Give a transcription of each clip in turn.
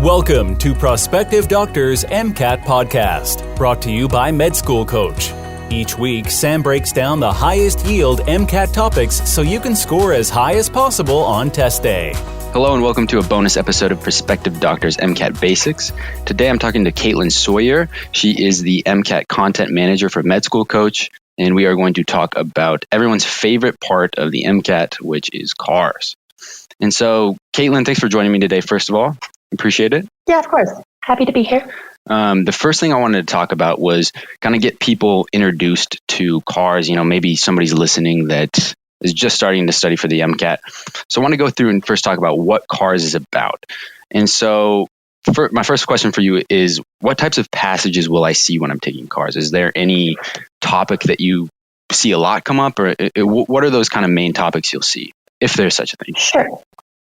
Welcome to Prospective Doctors MCAT Podcast, brought to you by Medschoolcoach. Each week, Sam breaks down the highest yield MCAT topics so you can score as high as possible on test day. Hello and welcome to a bonus episode of Prospective Doctors MCAT Basics. Today I'm talking to Katelyn Sawyer. She is the MCAT Content Manager for Medschoolcoach, and we are going to talk about everyone's favorite part of the MCAT, which is cars. And so, Katelyn, thanks for joining me today, first of all. Appreciate it. Yeah, of course. Happy to be here. The first thing I wanted to talk about was kind of get people introduced to cars. You know, maybe somebody's listening that is just starting to study for the MCAT. So I want to go through and first talk about what cars is about. And so my first question for you is, what types of passages will I see when I'm taking cars? Is there any topic that you see a lot come up, or what are those kind of main topics you'll see, if there's such a thing? Sure.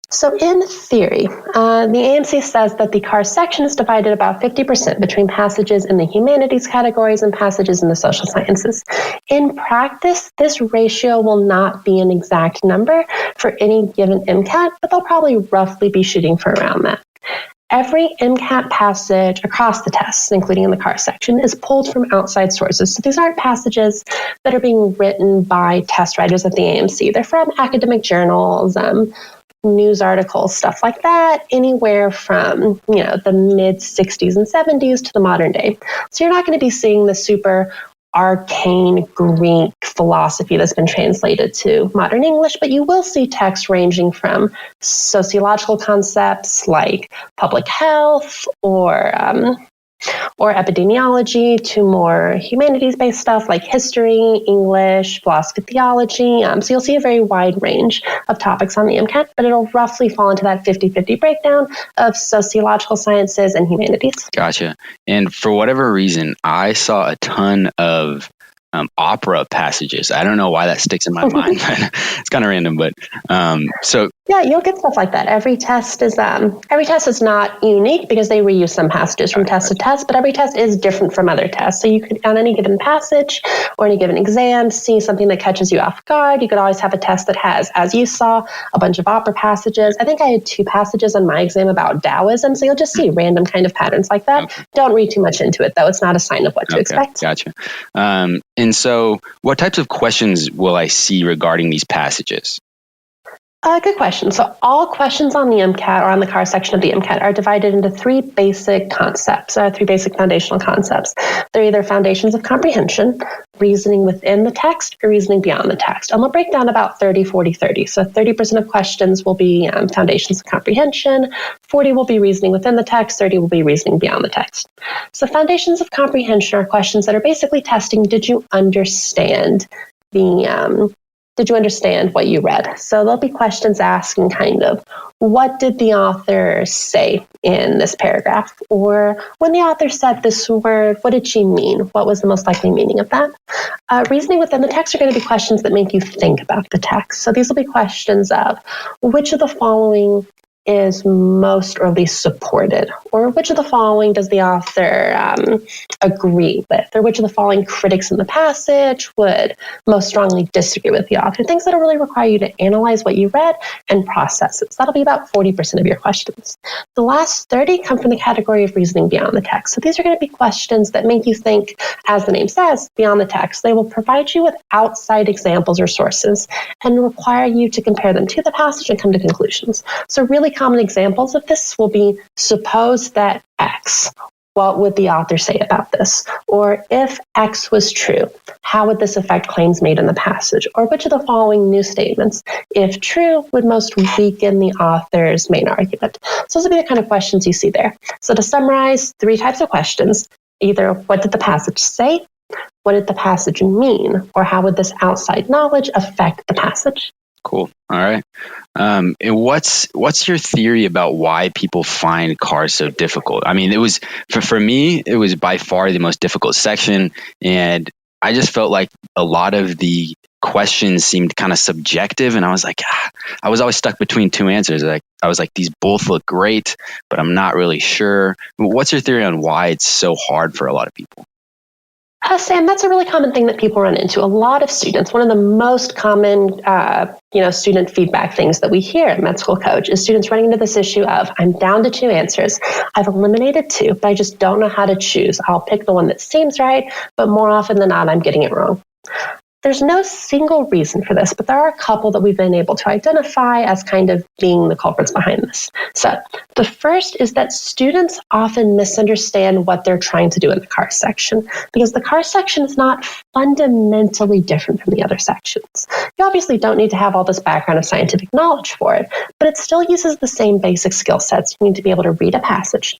So in theory, the AMC says that the car section is divided about 50% between passages in the humanities categories and passages in the social sciences. In practice, this ratio will not be an exact number for any given MCAT, but they'll probably roughly be shooting for around that. Every MCAT passage across the tests, including in the car section, is pulled from outside sources. So these aren't passages that are being written by test writers at the AMC. They're from academic journals, news articles, stuff like that, anywhere from, the mid 60s and 70s to the modern day. So you're not going to be seeing the super arcane Greek philosophy that's been translated to modern English, but you will see text ranging from sociological concepts like public health or epidemiology to more humanities-based stuff like history, English, philosophy, theology. So you'll see a very wide range of topics on the MCAT, but it'll roughly fall into that 50-50 breakdown of sociological sciences and humanities. Gotcha. And for whatever reason, I saw a ton of opera passages. I don't know why that sticks in my mind. It's kind of random, but so yeah, you'll get stuff like that. Every test is not unique because they reuse some passages from test to test, but every test is different from other tests. So you could, on any given passage or any given exam, see something that catches you off guard. You could always have a test that has, as you saw, a bunch of opera passages. I think I had 2 passages on my exam about Taoism, so you'll just see random kind of patterns like that. Okay. Don't read too much into it, though. It's not a sign of what to expect. Gotcha. And so what types of questions will I see regarding these passages? Good question. So all questions on the MCAT or on the car section of the MCAT are divided into 3 basic concepts, 3 basic foundational concepts. They're either foundations of comprehension, reasoning within the text, or reasoning beyond the text. And we'll break down about 30, 40, 30. So 30% of questions will be foundations of comprehension, 40 will be reasoning within the text, 30 will be reasoning beyond the text. So foundations of comprehension are questions that are basically testing, did you understand what you read? So there'll be questions asking kind of, what did the author say in this paragraph? Or when the author said this word, what did she mean? What was the most likely meaning of that? Reasoning within the text are going to be questions that make you think about the text. So these will be questions of, which of the following is most or least supported, or which of the following does the author agree with, or which of the following critics in the passage would most strongly disagree with the author. Things that will really require you to analyze what you read and process it. So that'll be about 40% of your questions. The last 30 come from the category of reasoning beyond the text. So these are going to be questions that make you think, as the name says, beyond the text. They will provide you with outside examples or sources and require you to compare them to the passage and come to conclusions. So really common examples of this will be, suppose that X, what would the author say about this? Or if X was true, how would this affect claims made in the passage? Or which of the following new statements, if true, would most weaken the author's main argument? So those would be the kind of questions you see there. So to summarize, 3 types of questions: either what did the passage say, what did the passage mean, or how would this outside knowledge affect the passage? Cool. All right. And what's your theory about why people find cars so difficult? I mean, it was for me, it was by far the most difficult section, and I just felt like a lot of the questions seemed kind of subjective, and I was like, I was always stuck between 2 answers. Like I was like, these both look great, but I'm not really sure. What's your theory on why it's so hard for a lot of people? Sam, that's a really common thing that people run into. A lot of students, one of the most common, student feedback things that we hear at Medschoolcoach is students running into this issue of, I'm down to 2 answers. I've eliminated 2, but I just don't know how to choose. I'll pick the one that seems right, but more often than not, I'm getting it wrong. There's no single reason for this, but there are a couple that we've been able to identify as kind of being the culprits behind this. So the first is that students often misunderstand what they're trying to do in the car section, because the car section is not fundamentally different from the other sections. You obviously don't need to have all this background of scientific knowledge for it, but it still uses the same basic skill sets. You need to be able to read a passage,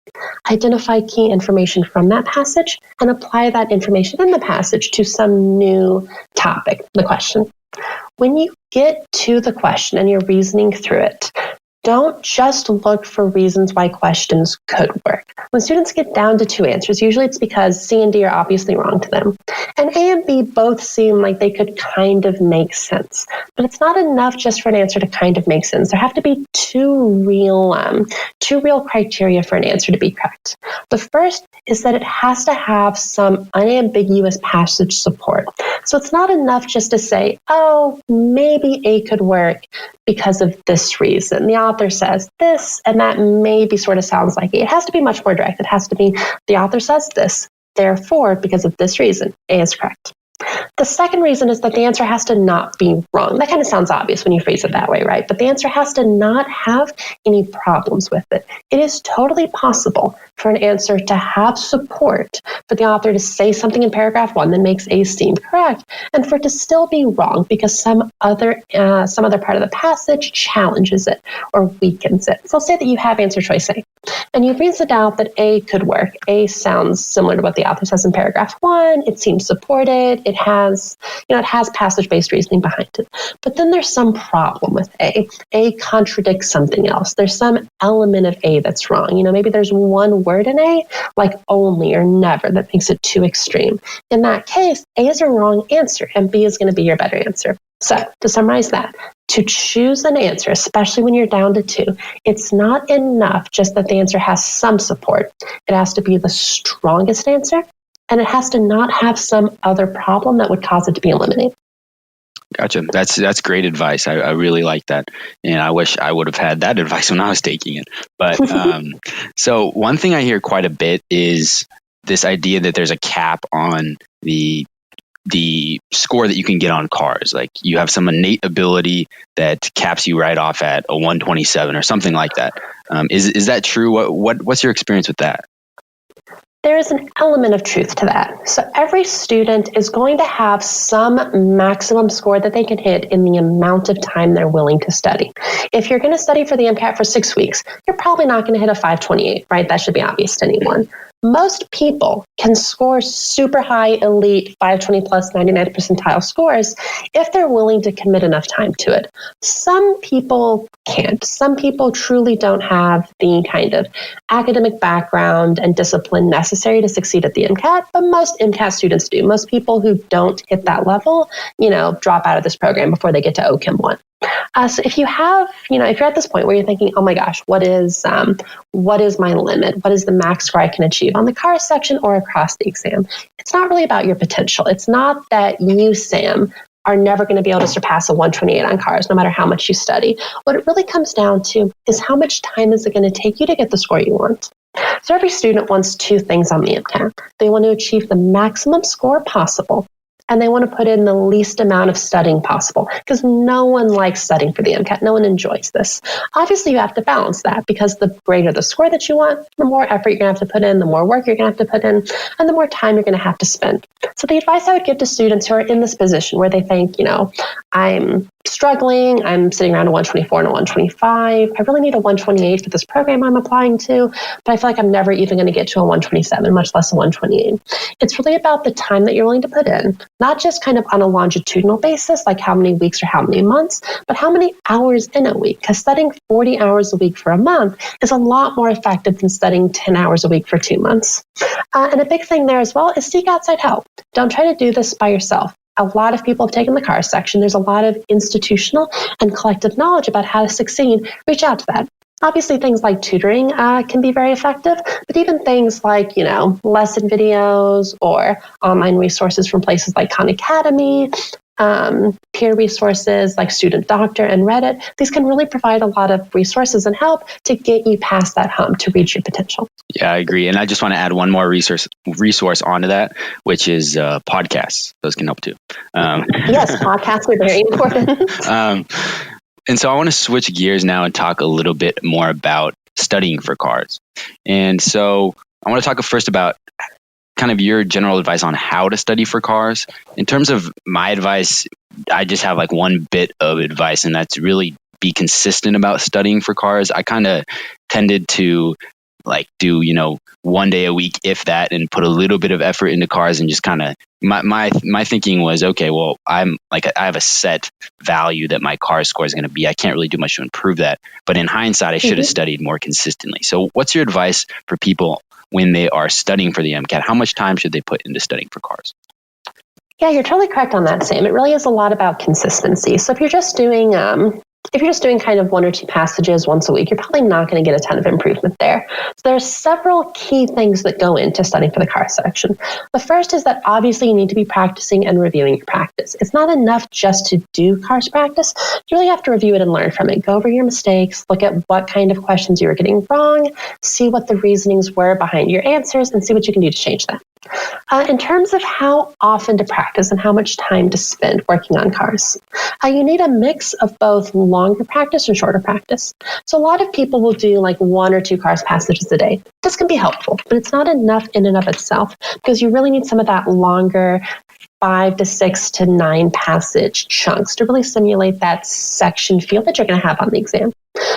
identify key information from that passage, and apply that information in the passage to some new topic, the question. When you get to the question and you're reasoning through it, don't just look for reasons why questions could work. When students get down to 2 answers, usually it's because C and D are obviously wrong to them. And A and B both seem like they could kind of make sense. But it's not enough just for an answer to kind of make sense. There have to be two real criteria for an answer to be correct. The first is that it has to have some unambiguous passage support. So it's not enough just to say, oh, maybe A could work because of this reason. The author says this, and that maybe sort of sounds like A. It has to be much more direct. It has to be, the author says this, therefore, because of this reason, A is correct. The second reason is that the answer has to not be wrong. That kind of sounds obvious when you phrase it that way, right? But the answer has to not have any problems with it. It is totally possible for an answer to have support, for the author to say something in paragraph 1 that makes A seem correct, and for it to still be wrong because some other part of the passage challenges it or weakens it. So say that you have answer choice A, and you reason out that A could work. A sounds similar to what the author says in paragraph 1. It seems supported. It has passage-based reasoning behind it. But then there's some problem with A. A contradicts something else. There's some element of A that's wrong. Maybe there's one word in A, like only or never, that makes it too extreme. In that case, A is a wrong answer, and B is going to be your better answer. So, to summarize that, to choose an answer, especially when you're down to 2, it's not enough just that the answer has some support. It has to be the strongest answer, and it has to not have some other problem that would cause it to be eliminated. Gotcha. That's great advice. I really like that. And I wish I would have had that advice when I was taking it. But so one thing I hear quite a bit is this idea that there's a cap on the score that you can get on cars. Like you have some innate ability that caps you right off at a 127 or something like that. Is that true? What's your experience with that? There is an element of truth to that. So every student is going to have some maximum score that they can hit in the amount of time they're willing to study. If you're going to study for the MCAT for 6 weeks, you're probably not going to hit a 528, right? That should be obvious to anyone. Most people can score super high, elite, 520 plus 99th percentile scores if they're willing to commit enough time to it. Some people can't. Some people truly don't have the kind of academic background and discipline necessary to succeed at the MCAT, but most MCAT students do. Most people who don't hit that level, drop out of this program before they get to OChem 1. So if you're at this point where you're thinking, oh my gosh, what is my limit? What is the max score I can achieve on the car section or across the exam? It's not really about your potential. It's not that you, Sam, are never going to be able to surpass a 128 on cars, no matter how much you study. What it really comes down to is how much time is it going to take you to get the score you want? So every student wants 2 things on the MCAT. They want to achieve the maximum score possible, and they want to put in the least amount of studying possible, because no one likes studying for the MCAT. No one enjoys this. Obviously, you have to balance that, because the greater the score that you want, the more effort you're going to have to put in, the more work you're going to have to put in, and the more time you're going to have to spend. So the advice I would give to students who are in this position where they think, I'm struggling, I'm sitting around a 124 and a 125. I really need a 128 for this program I'm applying to, but I feel like I'm never even going to get to a 127, much less a 128. It's really about the time that you're willing to put in, not just kind of on a longitudinal basis, like how many weeks or how many months, but how many hours in a week. Because studying 40 hours a week for a month is a lot more effective than studying 10 hours a week for 2 months. And a big thing there as well is seek outside help. Don't try to do this by yourself. A lot of people have taken the car section. There's a lot of institutional and collective knowledge about how to succeed. Reach out to that. Obviously, things like tutoring can be very effective, but even things like, lesson videos or online resources from places like Khan Academy, peer resources like Student Doctor and Reddit, these can really provide a lot of resources and help to get you past that hump to reach your potential. Yeah, I agree. And I just want to add one more resource onto that, which is podcasts. Those can help too. Yes, podcasts are very important. And so I want to switch gears now and talk a little bit more about studying for cars. And so I want to talk first about kind of your general advice on how to study for cars. In terms of my advice, I just have like one bit of advice, and that's really be consistent about studying for cars. I kind of tended to like do, 1 day a week, if that, and put a little bit of effort into cars, and just kind of my thinking was, okay, well, I have a set value that my car score is going to be. I can't really do much to improve that. But in hindsight, I should have studied more consistently. So what's your advice for people when they are studying for the MCAT? How much time should they put into studying for cars? Yeah, you're totally correct on that, Sam. It really is a lot about consistency. So if you're just doing kind of 1 or 2 passages once a week, you're probably not going to get a ton of improvement there. So there's several key things that go into studying for the car section. The first is that obviously you need to be practicing and reviewing your practice. It's not enough just to do cars practice. You really have to review it and learn from it. Go over your mistakes, look at what kind of questions you were getting wrong, see what the reasonings were behind your answers, and see what you can do to change that. In terms of how often to practice and how much time to spend working on cars, you need a mix of both longer practice and shorter practice. So a lot of people will do like 1 or 2 cars passages a day. This can be helpful, but it's not enough in and of itself, because you really need some of that longer 5 to 6 to 9 passage chunks to really simulate that section feel that you're going to have on the exam.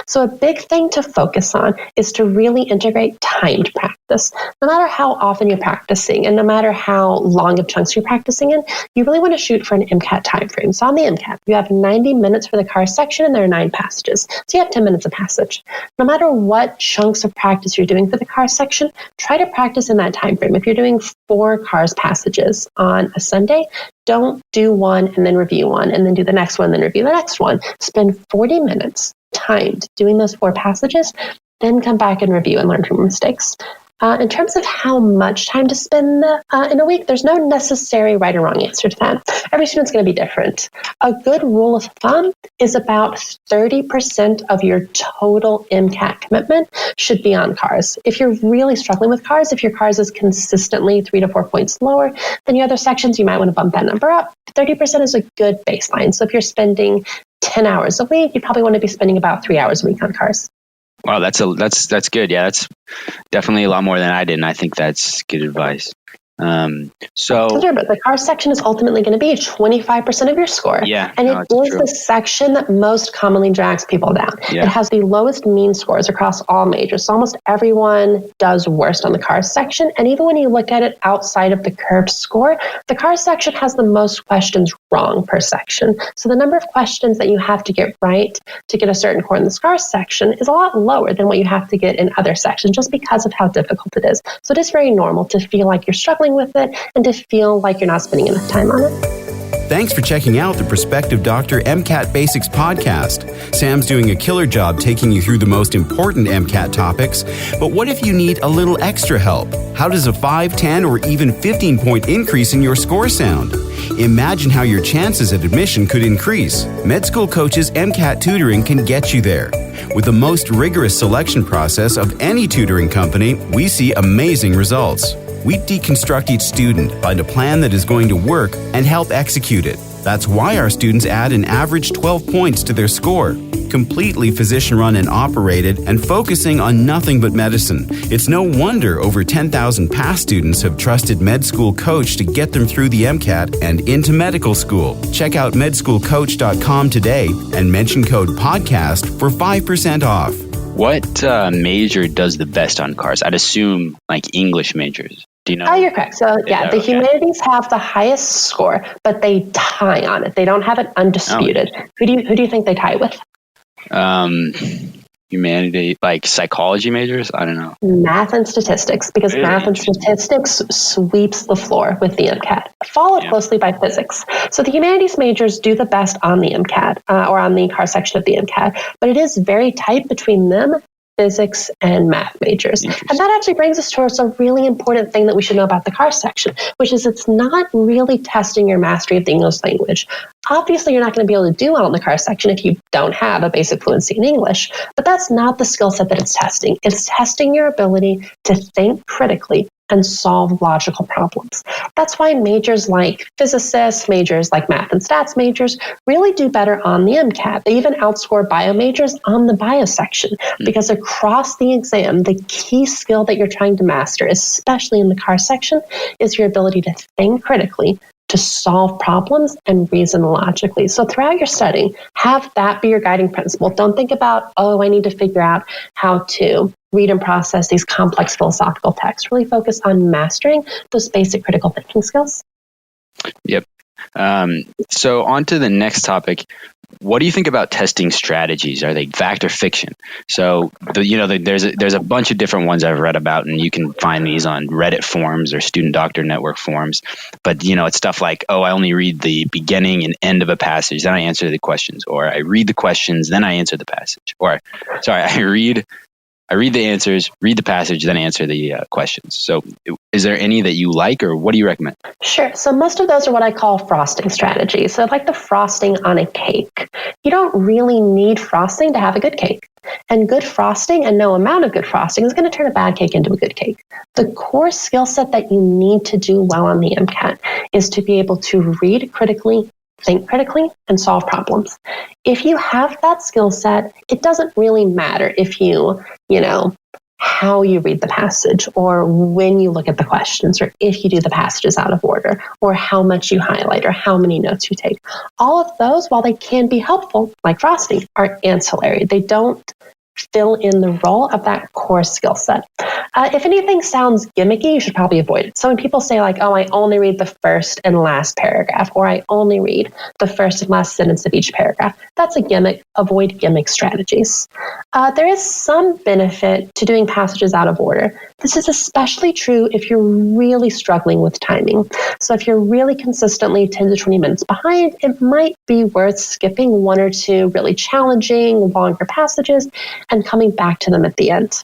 So a big thing to focus on is to really integrate timed practice. No matter how often you're practicing and no matter how long of chunks you're practicing in, you really want to shoot for an MCAT time frame. So on the MCAT, you have 90 minutes for the car section and there are 9 passages. So you have 10 minutes a passage. No matter what chunks of practice you're doing for the car section, try to practice in that time frame. If you're doing 4 cars passages on a Sunday, don't do one and then review one and then do the next one, then review the next one. Spend 40 minutes timed doing those 4 passages, then come back and review and learn from mistakes. In terms of how much time to spend in a week, there's no necessary right or wrong answer to that. Every student's going to be different. A good rule of thumb is about 30% of your total MCAT commitment should be on cars. If you're really struggling with cars, if your cars is consistently 3 to 4 points lower than your other sections, you might want to bump that number up. 30% is a good baseline. So if you're spending 10 hours a week, you probably want to be spending about 3 hours a week on cars. Wow, that's good. Yeah, that's definitely a lot more than I did, and I think that's good advice. Sure, but the car section is ultimately going to be 25% of your score. Yeah, and it is the section that most commonly drags people down. Yeah. It has the lowest mean scores across all majors. So almost everyone does worst on the car section. And even when you look at it outside of the curved score, the car section has the most questions wrong per section. So the number of questions that you have to get right to get a certain score in the car section is a lot lower than what you have to get in other sections, just because of how difficult it is. So it is very normal to feel like you're struggling with it and to feel like you're not spending enough time on it. Thanks for checking out the Prospective Doctor MCAT Basics podcast. Sam's doing a killer job taking you through the most important MCAT topics, but what if you need a little extra help? How does a 5, 10, or even 15-point increase in your score sound? Imagine how your chances at admission could increase. Medschoolcoach's MCAT Tutoring can get you there. With the most rigorous selection process of any tutoring company, we see amazing results. We deconstruct each student, find a plan that is going to work, and help execute it. That's why our students add an average 12 points to their score. Completely physician-run and operated, and focusing on nothing but medicine. It's no wonder over 10,000 past students have trusted Medschoolcoach to get them through the MCAT and into medical school. Check out medschoolcoach.com today and mention code PODCAST for 5% off. What major does the best on cars? I'd assume like English majors. Do you know? Oh, you're correct. So the humanities have the highest score, but they tie on it. They don't have it undisputed. Oh. Who do you think they tie with? Humanity, like psychology majors? I don't know. Math and statistics, because Really? math and statistics sweeps the floor with the MCAT, followed closely by physics. So the humanities majors do the best on the MCAT or on the car section of the MCAT, but it is very tight between them physics and math majors. And that actually brings us towards a really important thing that we should know about the car section, which is it's not really testing your mastery of the English language. Obviously, you're not going to be able to do well in the car section if you don't have a basic fluency in English, but that's not the skill set that it's testing. It's testing your ability to think critically and solve logical problems. That's why majors like physicists, majors like math and stats majors really do better on the MCAT. They even outscore bio majors on the bio section because across the exam, the key skill that you're trying to master, especially in the car section, is your ability to think critically, to solve problems and reason logically. So throughout your studying, have that be your guiding principle. Don't think about, I need to figure out how to read and process these complex philosophical texts. Really focus on mastering those basic critical thinking skills. Yep. So on to the next topic. What do you think about testing strategies? Are they fact or fiction? So, there's a bunch of different ones I've read about, and you can find these on Reddit forums or Student Doctor Network forums. But, it's stuff like, I only read the beginning and end of a passage, then I answer the questions. Or I read the questions, then I answer the passage. Or, I read the answers, read the passage, then answer the questions. So is there any that you like, or what do you recommend? Sure. So most of those are what I call frosting strategies. So like the frosting on a cake. You don't really need frosting to have a good cake. And good frosting and no amount of good frosting is going to turn a bad cake into a good cake. The core skill set that you need to do well on the MCAT is to be able to read critically, think critically, and solve problems. If you have that skill set, it doesn't really matter if you how you read the passage, or when you look at the questions, or if you do the passages out of order, or how much you highlight, or how many notes you take. All of those, while they can be helpful, like frosting, are ancillary. They don't fill in the role of that core skill set. If anything sounds gimmicky, you should probably avoid it. So when people say I only read the first and last paragraph, or I only read the first and last sentence of each paragraph, that's a gimmick. Avoid gimmick strategies. There is some benefit to doing passages out of order. This is especially true if you're really struggling with timing. So if you're really consistently 10 to 20 minutes behind, it might be worth skipping one or two really challenging, longer passages and coming back to them at the end.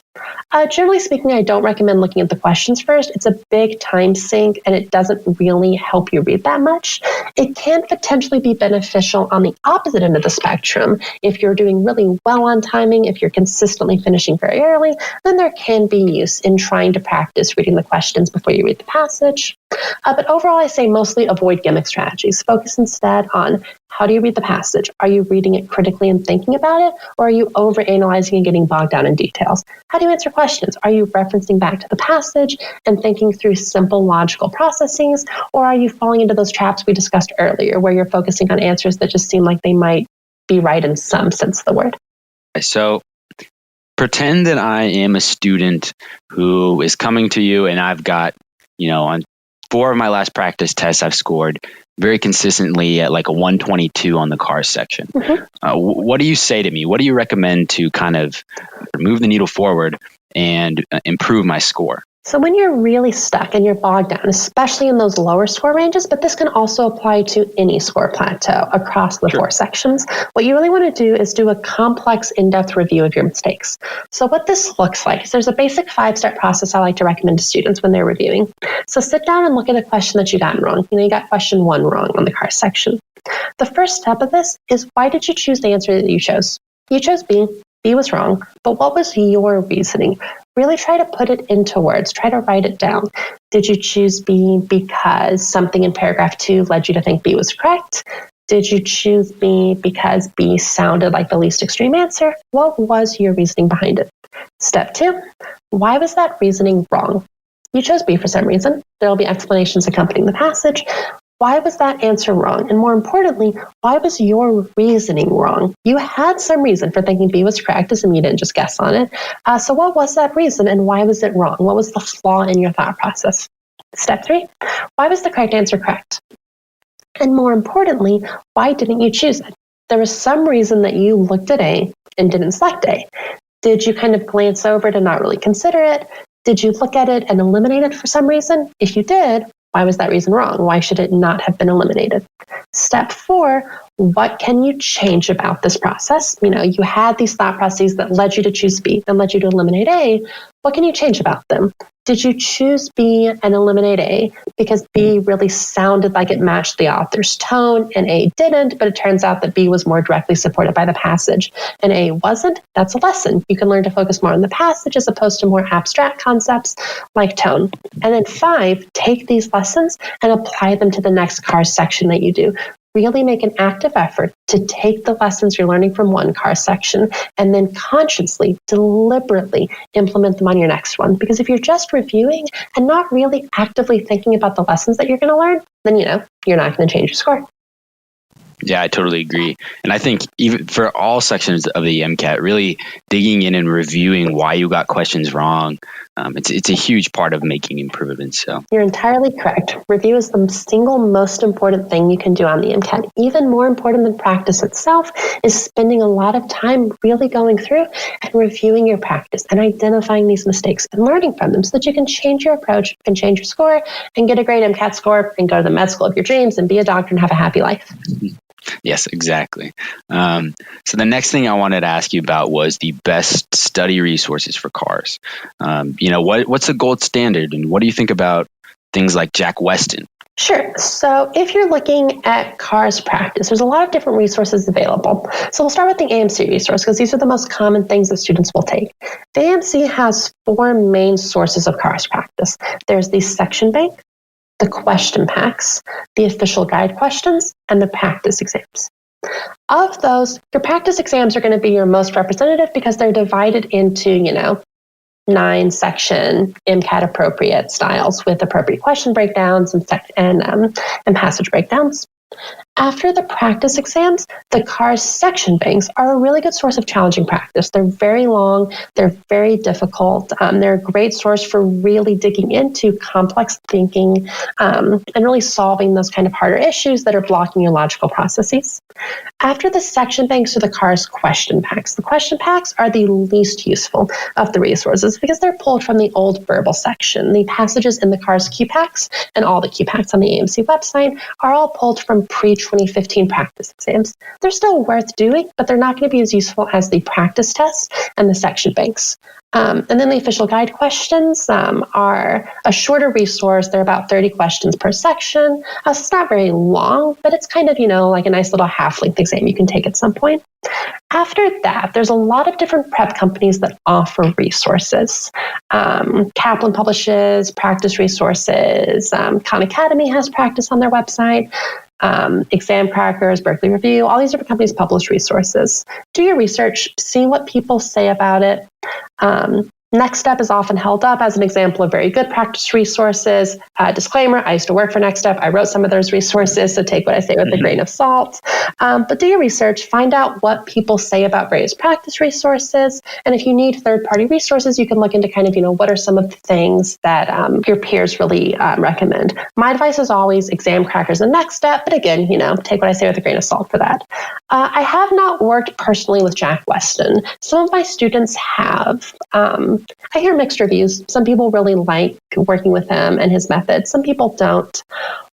Generally speaking, I don't recommend looking at the questions first. It's a big time sink and it doesn't really help you read that much. It can potentially be beneficial on the opposite end of the spectrum. If you're doing really well on timing, if you're consistently finishing very early, then there can be use in trying to practice reading the questions before you read the passage. But overall, I say mostly avoid gimmick strategies. Focus instead on how do you read the passage? Are you reading it critically and thinking about it? Or are you overanalyzing and getting bogged down in details? How do you answer questions? Are you referencing back to the passage and thinking through simple logical processes? Or are you falling into those traps we discussed earlier where you're focusing on answers that just seem like they might be right in some sense of the word? So pretend that I am a student who is coming to you and I've got, on 4 of my last practice tests, I've scored very consistently at a 122 on the car section. Mm-hmm. What do you say to me? What do you recommend to kind of move the needle forward and improve my score? So when you're really stuck and you're bogged down, especially in those lower score ranges, but this can also apply to any score plateau across the 4 sections, what you really want to do is do a complex, in-depth review of your mistakes. So what this looks like is there's a basic 5-step process I like to recommend to students when they're reviewing. So sit down and look at a question that you got wrong. You got question 1 wrong on the car section. The first step of this is, why did you choose the answer that you chose? You chose B. B was wrong, but what was your reasoning? Really try to put it into words. Try to write it down. Did you choose B because something in paragraph 2 led you to think B was correct? Did you choose B because B sounded like the least extreme answer? What was your reasoning behind it? Step 2, why was that reasoning wrong? You chose B for some reason. There will be explanations accompanying the passage. Why was that answer wrong? And more importantly, why was your reasoning wrong? You had some reason for thinking B was correct, doesn't mean you didn't just guess on it. So what was that reason and why was it wrong? What was the flaw in your thought process? Step 3, why was the correct answer correct? And more importantly, why didn't you choose it? There was some reason that you looked at A and didn't select A. Did you kind of glance over it and not really consider it? Did you look at it and eliminate it for some reason? If you did, Why was that reason wrong? Why should it not have been eliminated? Step 4, what can you change about this process? You had these thought processes that led you to choose B and led you to eliminate A. What can you change about them? Did you choose B and eliminate A because B really sounded like it matched the author's tone and A didn't, but it turns out that B was more directly supported by the passage and A wasn't? That's a lesson. You can learn to focus more on the passage as opposed to more abstract concepts like tone. And then 5, take these lessons and apply them to the next CARS section that you do. Really make an active effort to take the lessons you're learning from one CARS section and then consciously, deliberately implement them on your next one. Because if you're just reviewing and not really actively thinking about the lessons that you're going to learn, then you're not going to change your score. Yeah, I totally agree. And I think even for all sections of the MCAT, really digging in and reviewing why you got questions wrong, it's a huge part of making improvements. So you're entirely correct. Review is the single most important thing you can do on the MCAT. Even more important than practice itself is spending a lot of time really going through and reviewing your practice and identifying these mistakes and learning from them so that you can change your approach and change your score and get a great MCAT score and go to the med school of your dreams and be a doctor and have a happy life. Yes, exactly. So the next thing I wanted to ask you about was the best study resources for CARS. What's the gold standard, and what do you think about things like Jack Weston? Sure. So if you're looking at CARS practice, there's a lot of different resources available. So we'll start with the AMC resource because these are the most common things that students will take. The AMC has 4 main sources of CARS practice. There's the section bank, the question packs, the official guide questions, and the practice exams. Of those, your practice exams are going to be your most representative because they're divided into, 9 section MCAT appropriate styles with appropriate question breakdowns and passage breakdowns. After the practice exams, the CARS section banks are a really good source of challenging practice. They're very long, they're very difficult. They're a great source for really digging into complex thinking and really solving those kind of harder issues that are blocking your logical processes. After the section banks are the CARS question packs. The question packs are the least useful of the resources because they're pulled from the old verbal section. The passages in the CARS Q packs and all the Q packs on the AMC website are all pulled from pre-2015 practice exams. They're still worth doing, but they're not going to be as useful as the practice test and the section banks. And then the official guide questions are a shorter resource. They're about 30 questions per section. So it's not very long, but it's kind of, like a nice little half-length exam you can take at some point. After that, there's a lot of different prep companies that offer resources. Kaplan publishes practice resources. Khan Academy has practice on their website. Exam Crackers, Berkeley Review, all these different companies publish resources. Do your research, see what people say about it. Next Step is often held up as an example of very good practice resources. Disclaimer, I used to work for Next Step. I wrote some of those resources, so take what I say with a grain of salt. But do your research, find out what people say about various practice resources. And if you need third-party resources, you can look into kind of, what are some of the things that your peers really recommend. My advice is always Exam Crackers and Next Step. But again, take what I say with a grain of salt for that. I have not worked personally with Jack Weston. Some of my students have. I hear mixed reviews. Some people really like working with him and his methods. Some people don't.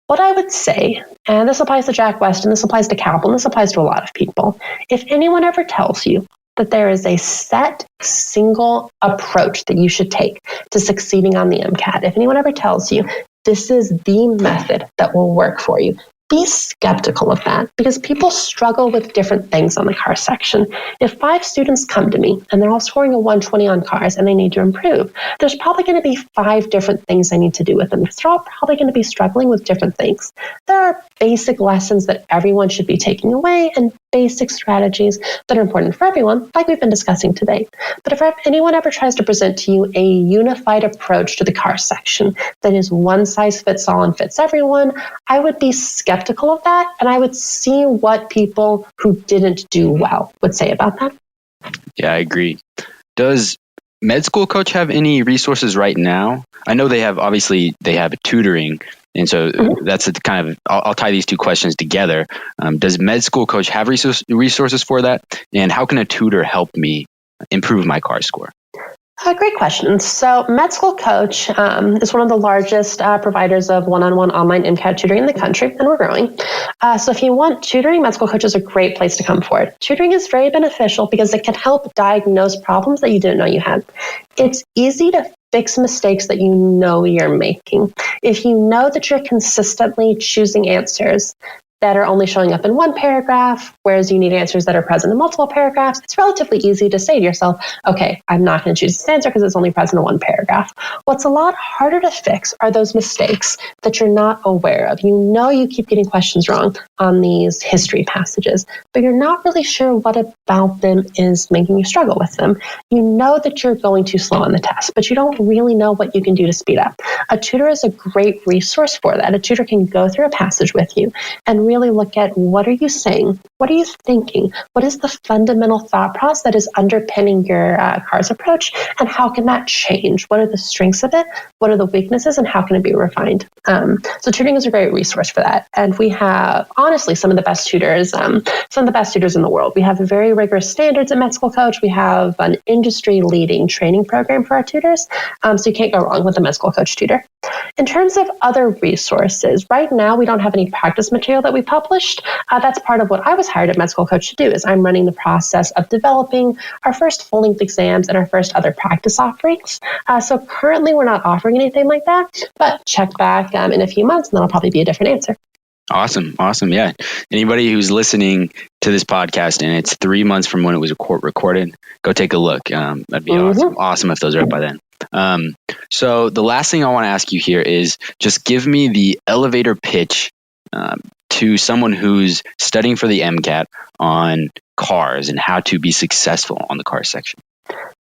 What I would say, and this applies to Jack Weston, this applies to Kaplan, this applies to a lot of people. If anyone ever tells you that there is a set, single approach that you should take to succeeding on the MCAT, if anyone ever tells you this is the method that will work for you, be skeptical of that because people struggle with different things on the CARS section. If 5 students come to me and they're all scoring a 120 on CARS and they need to improve, there's probably going to be 5 different things I need to do with them because they're all probably going to be struggling with different things. There are basic lessons that everyone should be taking away and basic strategies that are important for everyone, like we've been discussing today. But if anyone ever tries to present to you a unified approach to the CARS section that is one size fits all and fits everyone, I would be skeptical of that, and I would see what people who didn't do well would say about that. Yeah, I agree. Does Medschoolcoach have any resources right now? I know they have Tutoring, and so that's a kind of, I'll tie these two questions together. Does Medschoolcoach have resources for that? And how can a tutor help me improve my CARS score? Great question. So Medschoolcoach is one of the largest providers of one-on-one online MCAT tutoring in the country, and we're growing. So if you want tutoring, Medschoolcoach is a great place to come for it. Tutoring is very beneficial because it can help diagnose problems that you didn't know you had. It's easy to fix mistakes that you know you're making. If you know that you're consistently choosing answers that are only showing up in one paragraph, whereas you need answers that are present in multiple paragraphs, it's relatively easy to say to yourself, okay, I'm not going to choose this answer because it's only present in one paragraph. What's a lot harder to fix are those mistakes that you're not aware of. You know you keep getting questions wrong on these history passages, but you're not really sure what about them is making you struggle with them. You know that you're going too slow on the test, but you don't really know what you can do to speed up. A tutor is a great resource for that. A tutor can go through a passage with you and really look at what are you saying? What are you thinking? What is the fundamental thought process that is underpinning your CARS approach? And how can that change? What are the strengths of it? What are the weaknesses? And how can it be refined? So tutoring is a great resource for that. And we have, honestly, some of the best tutors in the world. We have very rigorous standards at Medschoolcoach. We have an industry-leading training program for our tutors. So you can't go wrong with a Medschoolcoach tutor. In terms of other resources, right now we don't have any practice material that we published. That's part of what I was hired at Medschoolcoach to do, is I'm running the process of developing our first full-length exams and our first other practice offerings. So currently we're not offering anything like that, but check back in a few months and that'll probably be a different answer. Awesome. Yeah. Anybody who's listening to this podcast and it's 3 months from when it was recorded, go take a look. That'd be awesome if those are up by then. So the last thing I want to ask you here is just give me the elevator pitch to someone who's studying for the MCAT on CARS and how to be successful on the CARS section.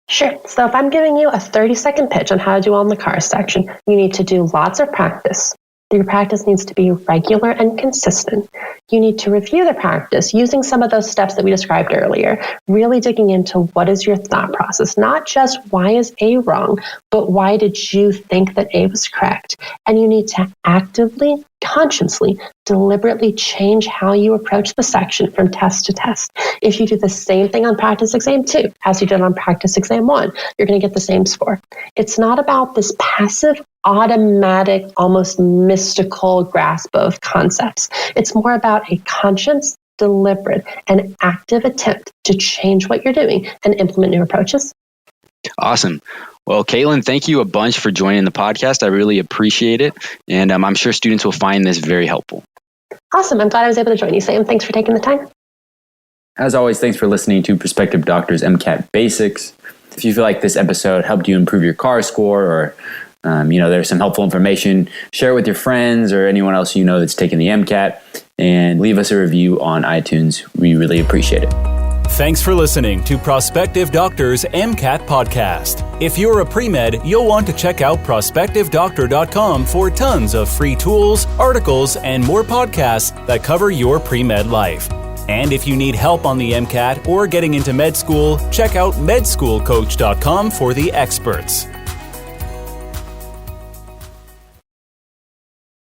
Sure. So if I'm giving you a 30-second pitch on how to do on the CARS section, you need to do lots of practice. Your practice needs to be regular and consistent. You need to review the practice using some of those steps that we described earlier, really digging into what is your thought process, not just why is A wrong, but why did you think that A was correct? And you need to actively, consciously, deliberately change how you approach the section from test to test. If you do the same thing on practice exam 2 as you did on practice exam 1, you're going to get the same score. It's not about this passive, automatic, almost mystical grasp of concepts. It's more about a conscious, deliberate, and active attempt to change what you're doing and implement new approaches. Awesome. Well, Katelyn, thank you a bunch for joining the podcast. I really appreciate it. And I'm sure students will find this very helpful. Awesome. I'm glad I was able to join you, Sam. Thanks for taking the time. As always, thanks for listening to Prospective Doctors MCAT Basics. If you feel like this episode helped you improve your CARS score or there's some helpful information, share it with your friends or anyone else you know that's taking the MCAT, and leave us a review on iTunes. We really appreciate it. Thanks for listening to Prospective Doctors MCAT Podcast. If you're a pre-med, you'll want to check out prospectivedoctor.com for tons of free tools, articles, and more podcasts that cover your pre-med life. And if you need help on the MCAT or getting into med school, check out Medschoolcoach.com for the experts.